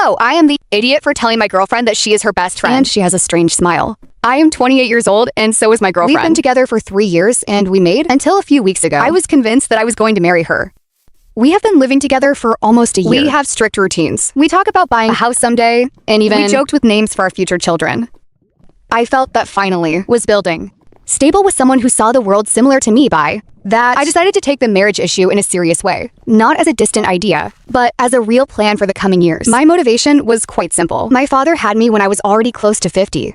Hello, I am the idiot for telling my girlfriend that she is her best friend. And she has a strange smile. I am 28 years old, and so is my girlfriend. We've been together for 3 years, and we made until a few weeks ago. I was convinced that I was going to marry her. We have been living together for almost a year. We have strict routines. We talk about buying a house someday, and even we joked with names for our future children. I felt that finally was building. Stable was someone who saw the world similar to me by that. I decided to take the marriage issue in a serious way. Not as a distant idea, but as a real plan for the coming years. My motivation was quite simple. My father had me when I was already close to 50.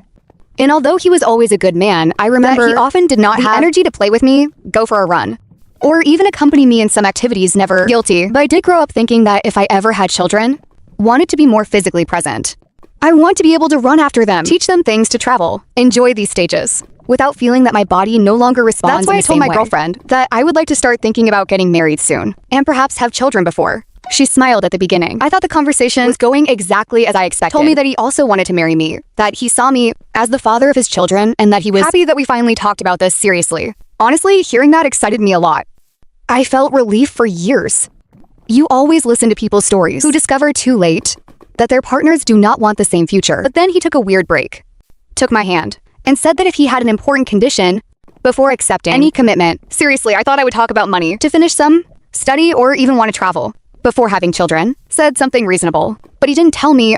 And although he was always a good man, I remember he often did not have energy to play with me, go for a run, or even accompany me in some activities. Never guilty. But I did grow up thinking that if I ever had children, wanted to be more physically present. I want to be able to run after them, teach them things to travel, enjoy these stages, without feeling that my body no longer responds. That's why I told my way. girlfriend that I would like to start thinking about getting married soon, and perhaps have children before. She smiled at the beginning. I thought the conversation was going exactly as I expected. Told me that he also wanted to marry me, that he saw me as the father of his children, and that he was happy that we finally talked about this seriously. Honestly, hearing that excited me a lot. I felt relief for years. You always listen to people's stories who discover too late that their partners do not want the same future. But then he took a weird break, took my hand, and said that if he had an important condition before accepting any commitment. Seriously, I thought I would talk about money, to finish some study, or even want to travel before having children. Said something reasonable. But he didn't tell me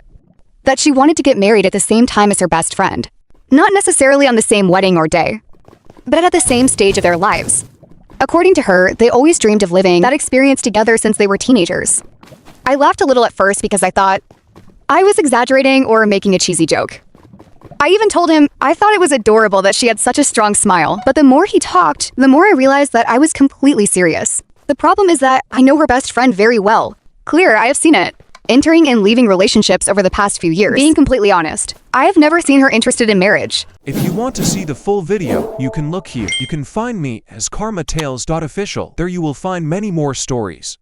that she wanted to get married at the same time as her best friend. Not necessarily on the same wedding or day, but at the same stage of their lives. According to her, they always dreamed of living that experience together since they were teenagers. I laughed a little at first because I thought I was exaggerating or making a cheesy joke. I even told him I thought it was adorable that she had such a strong smile. But the more he talked, the more I realized that I was completely serious. The problem is that I know her best friend very well. Clear, I have seen it. Entering and leaving relationships over the past few years. Being completely honest, I have never seen her interested in marriage. If you want to see the full video, you can look here. You can find me as karmatales.official. There you will find many more stories.